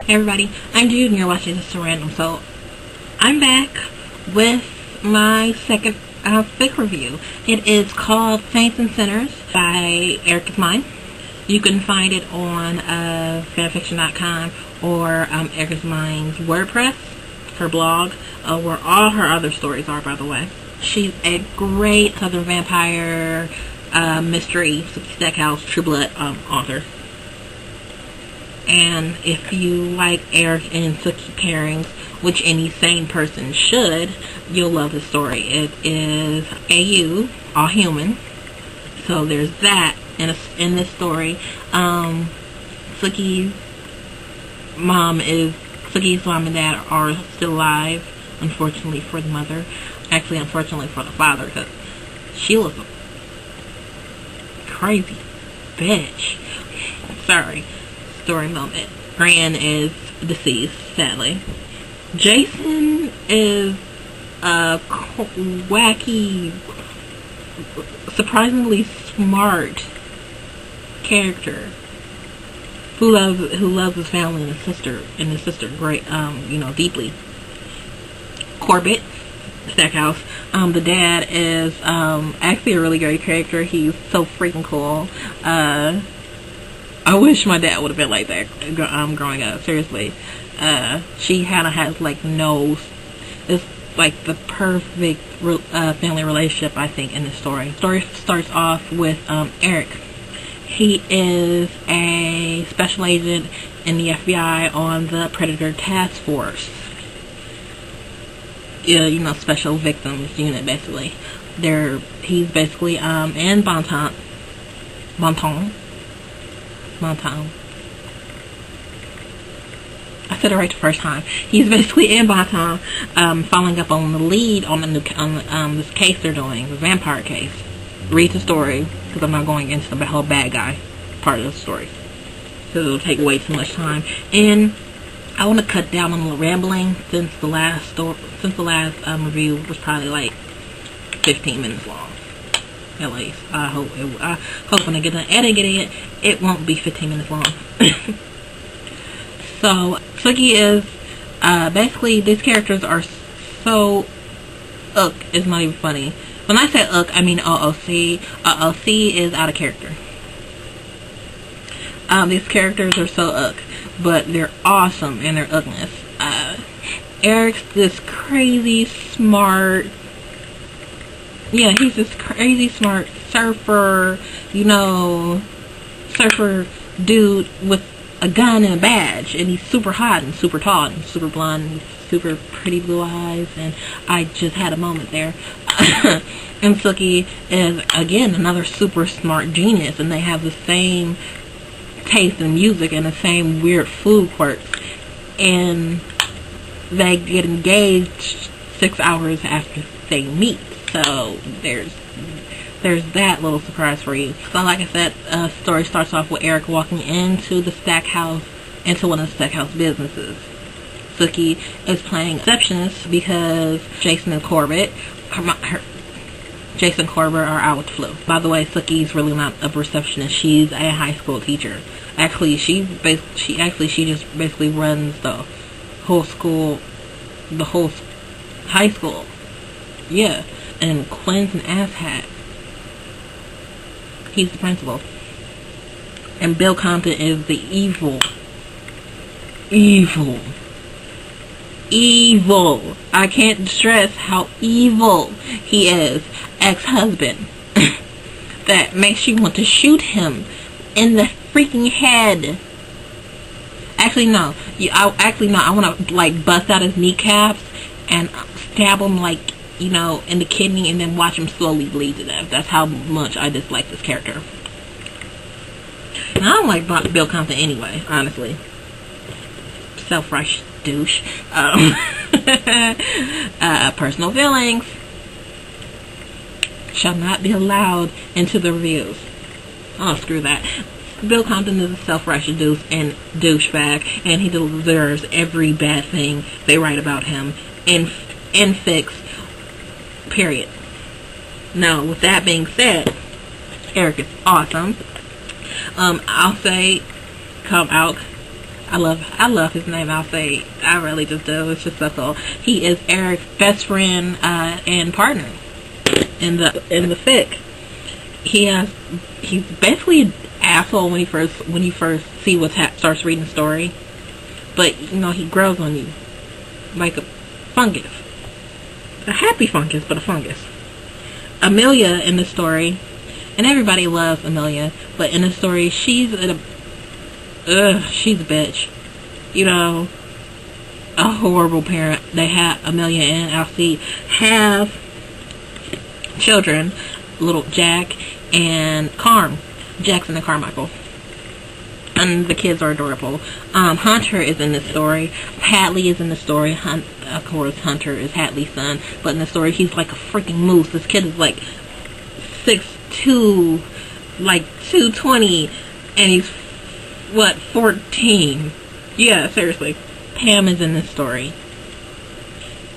Hey everybody, I'm Jude and you're watching This is Random. So, I'm back with my second fic review. It is called Saints and Sinners by EricIzMine. You can find it on fanfiction.com or EricIzMine's WordPress, her blog, where all her other stories are, by the way. She's a great Southern vampire, mystery, Stackhouse, True Blood author. And if you like Eric and Sookie pairings, which any sane person should, you'll love the story. It is AU, all human. So there's that in this story. Sookie's mom and dad are still alive, unfortunately for the mother. Actually, unfortunately for the father, because she was a crazy bitch. Sorry. Story moment. Gran is deceased, sadly. Jason is a wacky, surprisingly smart character who loves his family and his sister great, deeply. Corbett, Stackhouse. The dad is actually a really great character. He's so freaking cool. I wish my dad would have been like that growing up. Seriously. She has like it's like the perfect family relationship, I think, in this story. The story starts off with Eric. He is a special agent in the FBI on the Predator Task Force. Special victims unit, basically. He's basically in Bon Ton. I said it right the first time. He's basically in Bon Ton, following up on the lead on this case they're doing, the vampire case. Read the story, because I'm not going into the whole bad guy part of the story, because it'll take way too much time. And I want to cut down on the rambling, since the last review was probably like 15 minutes long. At least. I hope when I get done editing it won't be 15 minutes long. So, Sookie is, basically, these characters are so, it's not even funny. When I say I mean OOC. OOC is out of character. These characters are so but they're awesome in their ugliness. Eric's this crazy smart, he's this crazy smart surfer dude with a gun and a badge, and he's super hot and super tall and super blonde and super pretty blue eyes, and I just had a moment there. And Sookie is, again, another super smart genius, and they have the same taste in music and the same weird food quirks, and they get engaged 6 hours after they meet. So there's that little surprise for you. So like I said, the story starts off with Eric walking into one of the Stackhouse businesses. Sookie is playing receptionist because Jason and Corbett are out with the flu. By the way, Sookie's really not a receptionist. She's a high school teacher. Actually, she just basically runs the whole school, the whole high school. Yeah. And Quinn's an asshat. He's the principal. And Bill Compton is the evil. I can't stress how evil he is. Ex-husband. That makes you want to shoot him in the freaking head. Actually, no. I want to, like, bust out his kneecaps and stab him, like, in the kidney, and then watch him slowly bleed to death. That's how much I dislike this character. And I don't like Bill Compton anyway, honestly. Self-righteous douche. Personal feelings shall not be allowed into the reviews. Oh, screw that. Bill Compton is a self-righteous douchebag, and he deserves every bad thing they write about him in fics. Period. Now, with that being said, Eric is awesome. I'll say, come out I love his name. I'll say I really just do. It's just so cool. He is Eric's best friend and partner in the fic. He's basically an asshole when you first see starts reading the story, but you know he grows on you like a fungus, a happy fungus, but a fungus. Amelia in the story, and everybody loves Amelia, but in the story she's a bitch. You know, a horrible parent. They have Amelia and Alcide have children, little Jack and Carm, Jackson and Carmichael, and the kids are adorable. Hunter is in this story. Hadley is in the story. Of course, Hunter is Hadley's son, but in the story he's like a freaking moose. This kid is like 6'2", like 220, and he's 14? Yeah, seriously. Pam is in this story.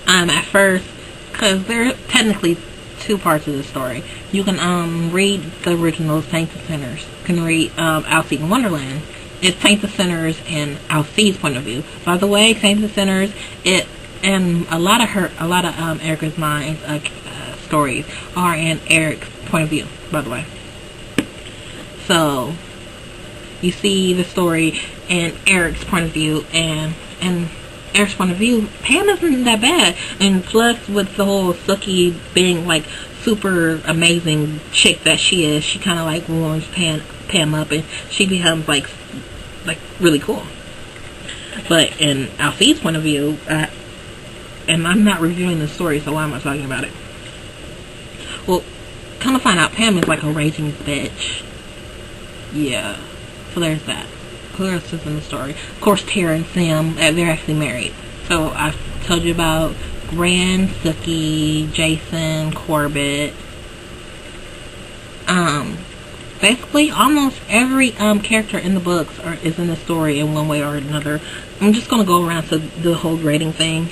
At first, because there are technically two parts of the story. You can read the original Saints and Sinners. You can read Alcide in Wonderland. It's Saints and Sinners and Alcide's point of view. By the way, Saints and Sinners, and a lot of EricIzMine's stories are in Eric's point of view. By the way, so you see the story in Eric's point of view, and Eric's point of view, Pam isn't that bad. And plus, with the whole Sookie being like super amazing chick that she is, she kind of like warms Pam up, and she becomes like really cool. But in Alcide's point of view, and I'm not reviewing the story, so why am I talking about it? Well, come to find out, Pam is like a raging bitch. Yeah. So there's that. Who else is in the story? Of course, Tara and Sam, they're actually married. So I've told you about Gran, Sookie, Jason, Corbett. Basically, almost every character in the books is in the story in one way or another. I'm just going to go around to the whole grading thing.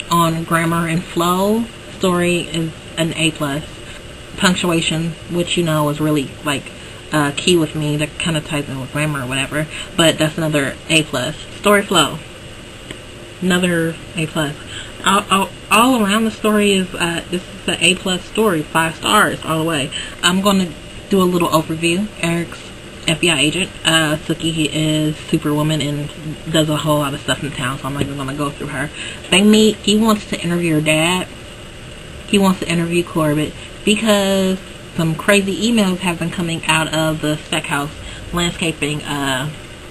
On grammar and flow, story is an A+. Punctuation, which you know is really like key with me, that kind of ties in with grammar or whatever, but that's another A+. Story flow, another A+. All around the story is this is an A+ story, 5 stars all the way. I'm going to do a little overview. Eric's FBI agent. Sookie is Superwoman and does a whole lot of stuff in town, so I'm not even going to go through her. They meet. He wants to interview her dad. He wants to interview Corbett because some crazy emails have been coming out of the Stackhouse landscaping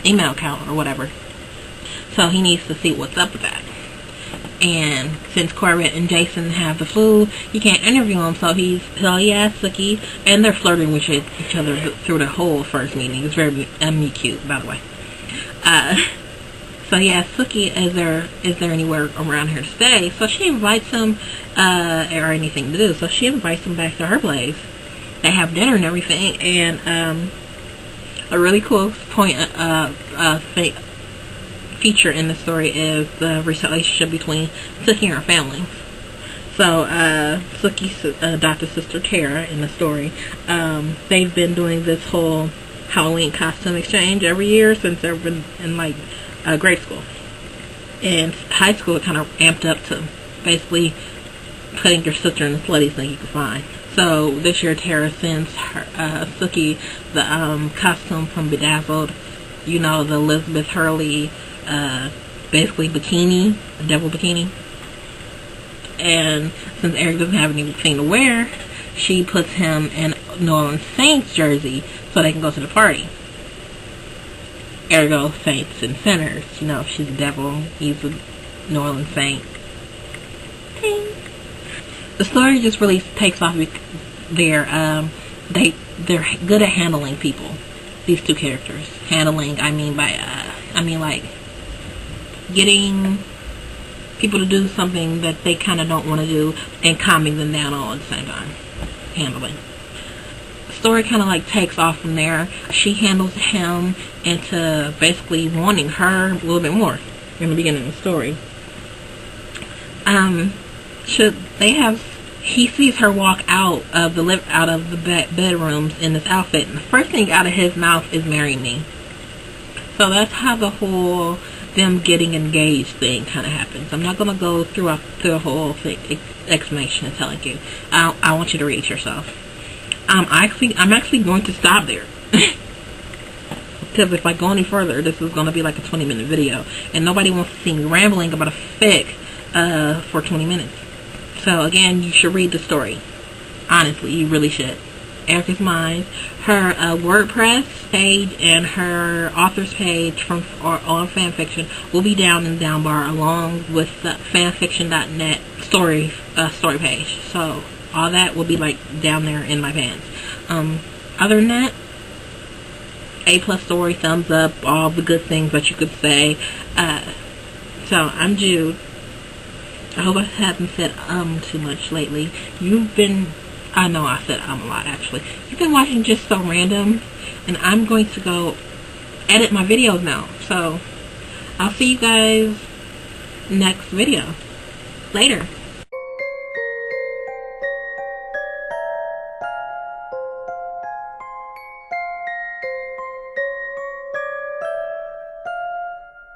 email account or whatever. So he needs to see what's up with that. And since Corbett and Jason have the flu, he can't interview him, so he asks Sookie, and they're flirting with each other through the whole first meeting. It's very cute, by the way. So he asks Sookie, is there anywhere around here to stay? So she invites him, or anything to do. So she invites him back to her place. They have dinner and everything, and a really cool feature in the story is the relationship between Sookie and her family. So Sookie's adopted sister Tara in the story, they've been doing this whole Halloween costume exchange every year since they've been in like grade school. And high school, it kind of amped up to basically putting your sister in the sluttiest thing you could find. So this year Tara sends her Sookie the costume from Bedazzled, you know, the Elizabeth Hurley basically bikini, devil bikini. And since Eric doesn't have anything to wear, she puts him in New Orleans Saints jersey so they can go to the party. Ergo, Saints and Sinners. You know, she's a devil, he's a New Orleans Saint. Ding. The story just really takes off. They're good at handling people. These two characters. Handling, I mean like getting people to do something that they kind of don't want to do and calming them down all at the same time. Handling. The story kind of like takes off from there. She handles him into basically wanting her a little bit more in the beginning of the story. He sees her walk out of the bedrooms in this outfit, and the first thing out of his mouth is "marry me." So that's how the whole them getting engaged thing kind of happens. I'm not going to go through the whole thing, explanation and telling you. I want you to read it yourself. I'm actually going to stop there. Because if I go any further, this is going to be like a 20-minute video. And nobody wants to see me rambling about a fic for 20 minutes. So again, you should read the story. Honestly, you really should. EricIzMine. Her WordPress page and her author's page on fanfiction will be down in the down bar, along with the fanfiction.net story page. So all that will be like down there in my pants. Other than that, A+ story, thumbs up, all the good things that you could say. So I'm Jude. I hope I haven't said too much lately. I know I said a lot actually. You've been watching Just So Random, and I'm going to go edit my videos now. So I'll see you guys next video. Later.